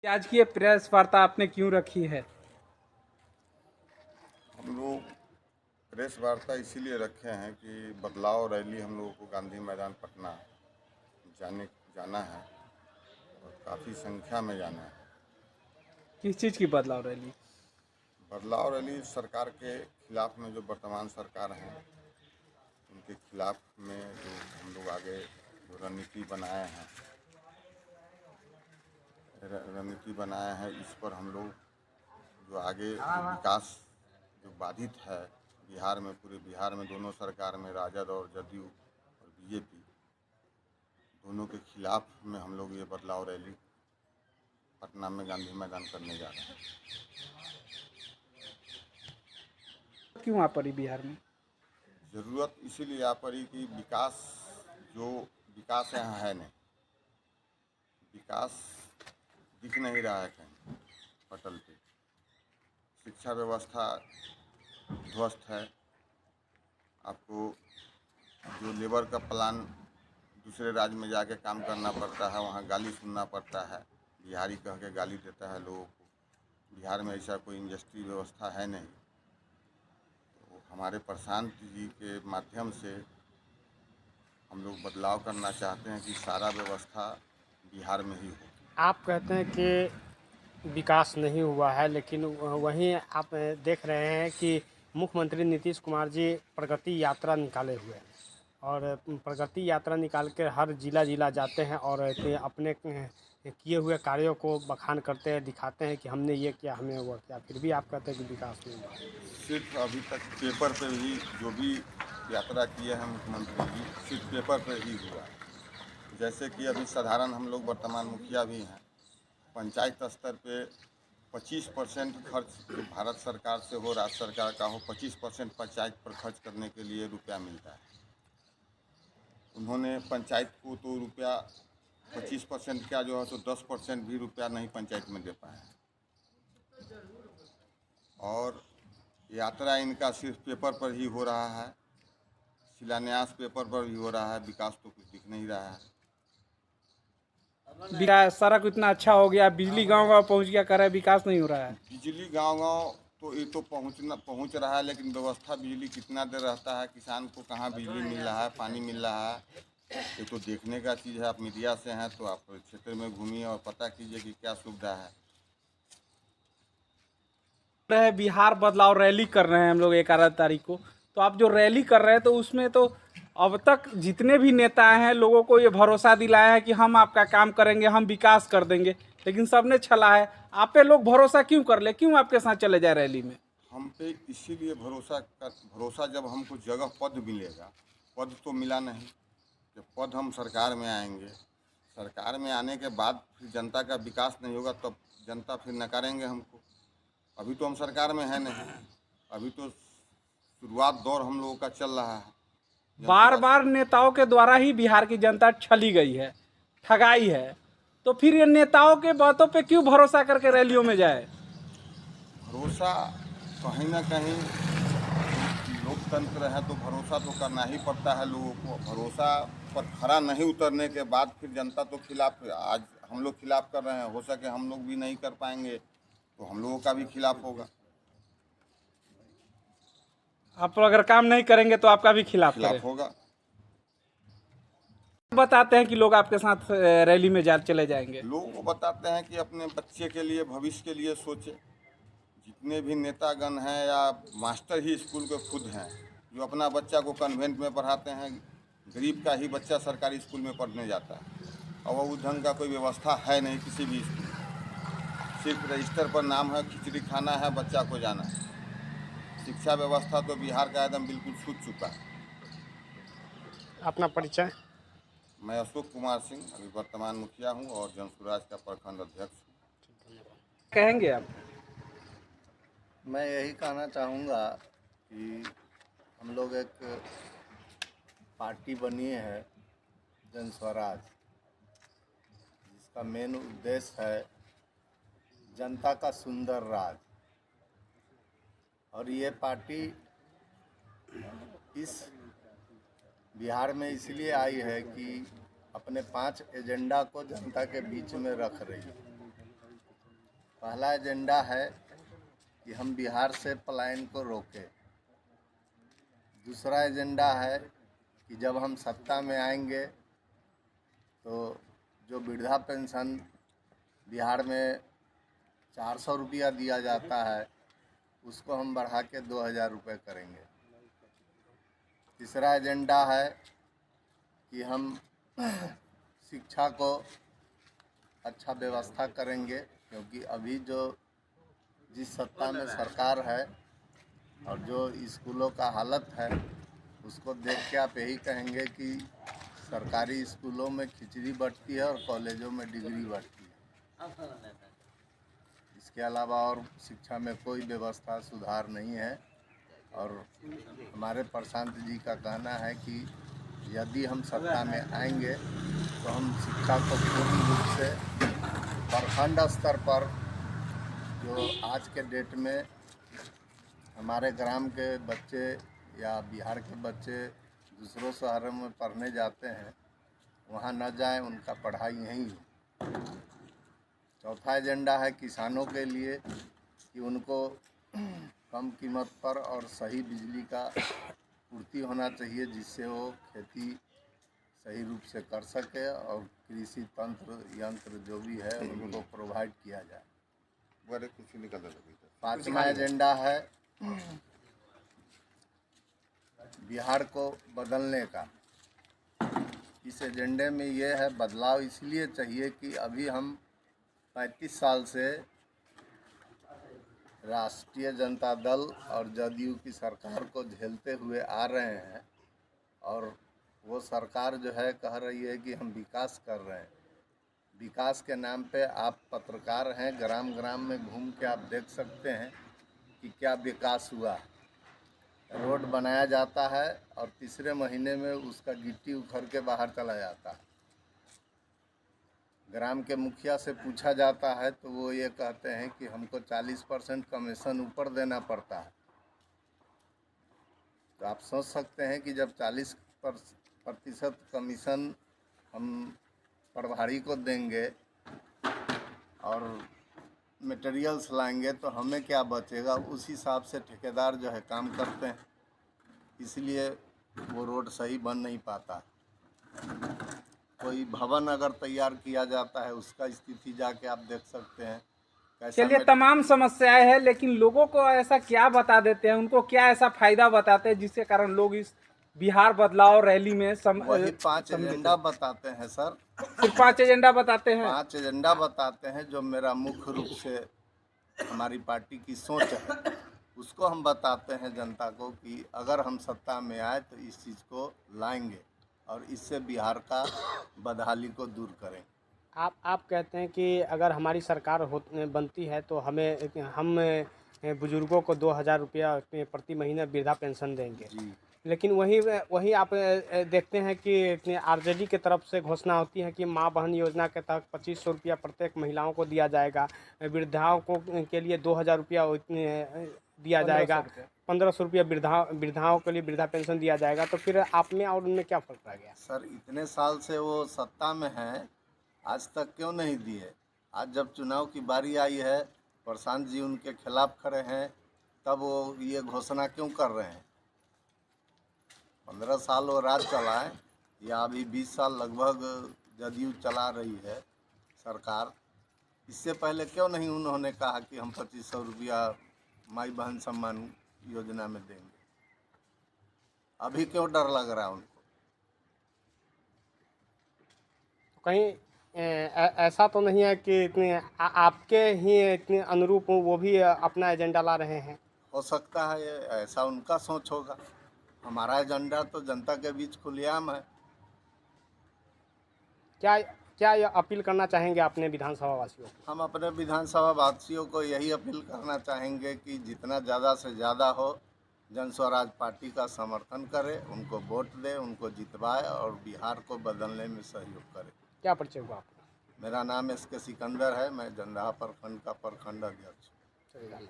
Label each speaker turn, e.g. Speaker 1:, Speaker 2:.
Speaker 1: आज की ये प्रेस वार्ता आपने क्यों रखी है?
Speaker 2: हम लोग प्रेस वार्ता इसीलिए रखे हैं कि बदलाव रैली हम लोगों को गांधी मैदान पटना जाना है और काफ़ी संख्या में जाना है।
Speaker 1: किस चीज़ की बदलाव रैली?
Speaker 2: बदलाव रैली सरकार के खिलाफ में, जो वर्तमान सरकार है उनके खिलाफ में जो हम लोग आगे जो रणनीति बनाए हैं, इस पर हम लोग जो आगे जो विकास जो बाधित है बिहार में, पूरे बिहार में दोनों सरकार में, राजद और जदयू और बीजेपी दोनों के खिलाफ में हम लोग ये बदलाव रैली पटना में गांधी मैदान करने जा रहे हैं।
Speaker 1: क्यों आ पड़ी बिहार में?
Speaker 2: ज़रूरत इसीलिए आ पड़ी कि विकास यहाँ है नहीं, विकास दिख नहीं रहा है कहीं पटल पे। शिक्षा व्यवस्था ध्वस्त है। आपको जो लेबर का प्लान दूसरे राज्य में जाके काम करना पड़ता है, वहाँ गाली सुनना पड़ता है, बिहारी कह के गाली देता है लोगों को। बिहार में ऐसा कोई इंडस्ट्री व्यवस्था है नहीं। तो हमारे प्रशांत जी के माध्यम से हम लोग बदलाव करना चाहते हैं कि सारा व्यवस्था बिहार में ही हो।
Speaker 3: आप कहते हैं कि विकास नहीं हुआ है, लेकिन वहीं आप देख रहे हैं कि मुख्यमंत्री नीतीश कुमार जी प्रगति यात्रा निकाले हुए हैं और प्रगति यात्रा निकाल के हर जिला जाते हैं और अपने किए हुए कार्यों को बखान करते हैं, दिखाते हैं कि हमने ये किया, हमने वो किया, फिर भी आप कहते हैं कि विकास नहीं हुआ।
Speaker 2: सिर्फ अभी तक पेपर पे ही जो भी यात्रा किए हैं मुख्यमंत्री जी, सिर्फ पेपर पे ही हुआ है। जैसे कि अभी साधारण हम लोग वर्तमान मुखिया भी हैं, पंचायत स्तर पे 25% खर्च जो भारत सरकार से हो, राज्य सरकार का हो, 25% पंचायत पर खर्च करने के लिए रुपया मिलता है। उन्होंने पंचायत को तो रुपया 25% क्या जो है तो 10% भी रुपया नहीं पंचायत में दे पाए। और यात्रा इनका सिर्फ पेपर पर ही हो रहा है, शिलान्यास पेपर पर ही हो रहा है, विकास तो कुछ दिख नहीं रहा है।
Speaker 1: सड़क इतना अच्छा हो गया, बिजली गांव गांव पहुंच गया, कर रहा है विकास नहीं हो रहा है।
Speaker 2: बिजली गांव तो ये तो पहुंच रहा है, लेकिन व्यवस्था बिजली कितना देर रहता है, किसान को कहाँ बिजली मिल रहा है, पानी मिल रहा है, ये तो देखने का चीज़ है। आप मीडिया से हैं तो आप क्षेत्र में घूमिए और पता कीजिए कि क्या सुविधा है।
Speaker 1: बिहार बदलाव रैली कर रहे हैं हम लोग 11 तारीख को, तो आप जो रैली कर रहे हैं तो उसमें तो अब तक जितने भी नेता हैं लोगों को ये भरोसा दिलाया है कि हम आपका काम करेंगे, हम विकास कर देंगे, लेकिन सबने छला है। आप पे लोग भरोसा क्यों कर ले, क्यों आपके साथ चले जाए रैली में?
Speaker 2: हम पे इसीलिए भरोसा जब हमको जगह पद मिलेगा, पद तो मिला नहीं। जब पद हम सरकार में आएंगे, सरकार में आने के बाद फिर जनता का विकास नहीं होगा, तब जनता फिर नकारेंगे हमको। अभी तो हम सरकार में है नहीं, अभी तो शुरुआत दौर हम लोगों का चल रहा है।
Speaker 1: बार बार नेताओं के द्वारा ही बिहार की जनता छली गई है, ठगाई है, तो फिर ये नेताओं के बातों पे क्यों भरोसा करके रैलियों में जाए?
Speaker 2: भरोसा कहीं ना कहीं लोकतंत्र है तो भरोसा तो करना ही पड़ता है लोगों को। भरोसा पर खरा नहीं उतरने के बाद फिर जनता तो खिलाफ, आज हम लोग खिलाफ कर रहे हैं, हो सके हम लोग भी नहीं कर पाएंगे तो हम लोगों का भी खिलाफ होगा।
Speaker 1: आप अगर काम नहीं करेंगे तो आपका भी खिलाफ
Speaker 2: होगा।
Speaker 1: बताते हैं कि लोग आपके साथ रैली में चले जाएंगे।
Speaker 2: लोगों को बताते हैं कि अपने बच्चे के लिए, भविष्य के लिए सोचे। जितने भी नेतागण हैं या मास्टर ही स्कूल के खुद हैं, जो अपना बच्चा को कन्वेंट में पढ़ाते हैं, गरीब का ही बच्चा सरकारी स्कूल में पढ़ने जाता है और वो उस ढंग का कोई व्यवस्था है नहीं किसी भी स्कूल में। सिर्फ रजिस्टर पर नाम है, खिचड़ी खाना है, बच्चा को जाना है। शिक्षा व्यवस्था तो बिहार का एकदम बिल्कुल छूट चुका है।
Speaker 3: अपना परिचय?
Speaker 2: मैं अशोक कुमार सिंह, अभी वर्तमान मुखिया हूँ और जनसुराज का प्रखंड अध्यक्ष हूँ।
Speaker 1: कहेंगे आप?
Speaker 4: मैं यही कहना चाहूँगा कि हम लोग एक पार्टी बनी है जन स्वराज, जिसका मेन उद्देश्य है जनता का सुंदर राज। और ये पार्टी इस बिहार में इसलिए आई है कि अपने 5 एजेंडा को जनता के बीच में रख रही है। पहला एजेंडा है कि हम बिहार से पलायन को रोकें। दूसरा एजेंडा है कि जब हम सत्ता में आएंगे तो जो वृद्धा पेंशन बिहार में 400 रुपया दिया जाता है उसको हम बढ़ा के 2000 रुपये करेंगे। तीसरा एजेंडा है कि हम शिक्षा को अच्छा व्यवस्था करेंगे, क्योंकि अभी जो जिस सत्ता में सरकार है और जो स्कूलों का हालत है उसको देख के आप यही कहेंगे कि सरकारी स्कूलों में खिचड़ी बंटती है और कॉलेजों में डिग्री बंटती है। इसके अलावा और शिक्षा में कोई व्यवस्था सुधार नहीं है। और हमारे प्रशांत जी का कहना है कि यदि हम सत्ता में आएंगे तो हम शिक्षा को पूर्ण रूप से प्रखंड स्तर पर, जो आज के डेट में हमारे ग्राम के बच्चे या बिहार के बच्चे दूसरों शहरों में पढ़ने जाते हैं, वहाँ न जाएं, उनका पढ़ाई यहीं हो। चौथा एजेंडा है किसानों के लिए कि उनको कम कीमत पर और सही बिजली का पूर्ति होना चाहिए, जिससे वो खेती सही रूप से कर सके और कृषि तंत्र यंत्र जो भी है उनको प्रोवाइड किया जाए।
Speaker 2: बड़े कुछ निकल रही है।
Speaker 4: पांचवा एजेंडा है बिहार को बदलने का। इस एजेंडे में ये है, बदलाव इसलिए चाहिए कि अभी हम 35 साल से राष्ट्रीय जनता दल और जदयू की सरकार को झेलते हुए आ रहे हैं, और वो सरकार जो है कह रही है कि हम विकास कर रहे हैं। विकास के नाम पे आप पत्रकार हैं, ग्राम ग्राम में घूम के आप देख सकते हैं कि क्या विकास हुआ। रोड बनाया जाता है और तीसरे महीने में उसका गिट्टी उखड़ के बाहर चला जाता है। ग्राम के मुखिया से पूछा जाता है तो वो ये कहते हैं कि हमको 40% कमीशन ऊपर देना पड़ता है। तो आप सोच सकते हैं कि जब 40% कमीशन हम प्रभारी को देंगे और मटेरियल्स लाएंगे तो हमें क्या बचेगा। उस हिसाब से ठेकेदार जो है काम करते हैं, इसलिए वो रोड सही बन नहीं पाता। कोई भवन अगर तैयार किया जाता है उसका स्थिति जाके आप देख सकते हैं कैसा।
Speaker 1: चलिए, तमाम समस्याएं हैं, लेकिन लोगों को ऐसा क्या बता देते हैं, उनको क्या ऐसा फायदा बताते हैं जिसके कारण लोग इस बिहार बदलाव रैली में
Speaker 4: वही 5 एजेंडा बताते हैं सर।
Speaker 1: सिर्फ 5 एजेंडा बताते हैं।
Speaker 4: 5 एजेंडा बताते हैं जो मेरा मुख्य रूप से हमारी पार्टी की सोच है, उसको हम बताते हैं जनता को कि अगर हम सत्ता में आए तो इस चीज़ को लाएंगे और इससे बिहार का बदहाली को दूर करें।
Speaker 3: आप कहते हैं कि अगर हमारी सरकार बनती है तो हम बुजुर्गों को 2000 रुपया प्रति महीने वृद्धा पेंशन देंगे।
Speaker 4: जी।
Speaker 3: लेकिन वही आप देखते हैं कि आरजेडी के तरफ से घोषणा होती है कि माँ बहन योजना के तहत 2500 रुपया प्रत्येक महिलाओं को दिया जाएगा, वृद्धाओं को के लिए 2000 रुपया दिया जाएगा, 1500 रुपया वृद्धाओं के लिए वृद्धा पेंशन दिया जाएगा। तो फिर आप में और उनमें क्या फ़र्क रह गया?
Speaker 4: सर, इतने साल से वो सत्ता में हैं, आज तक क्यों नहीं दिए? आज जब चुनाव की बारी आई है, प्रशांत जी उनके खिलाफ खड़े हैं, तब वो ये घोषणा क्यों कर रहे हैं? 15 साल वो राज चलाएं या अभी 20 साल लगभग जदयू चला रही है सरकार, इससे पहले क्यों नहीं उन्होंने कहा कि हम 2500 रुपया माई बहन सम्मान योजना में देंगे? अभी क्यों डर लग रहा है उनको?
Speaker 3: कहीं ऐसा तो नहीं है कि इतने आपके ही इतने अनुरूप वो भी अपना एजेंडा ला रहे हैं?
Speaker 4: हो सकता है ऐसा उनका सोच होगा। हमारा एजेंडा तो जनता के बीच खुलेआम है।
Speaker 3: क्या ये अपील करना चाहेंगे अपने विधानसभा वासियों को?
Speaker 4: हम अपने विधानसभा वासियों को यही अपील करना चाहेंगे कि जितना ज़्यादा से ज़्यादा हो जन स्वराज पार्टी का समर्थन करें, उनको वोट दें, उनको जितवाए और बिहार को बदलने में सहयोग करें।
Speaker 3: क्या परिचय हुआ आपका?
Speaker 4: मेरा नाम SK सिकंदर है, मैं जंदाहा प्रखंड का प्रखंड अध्यक्ष हूँ।
Speaker 3: चलिए।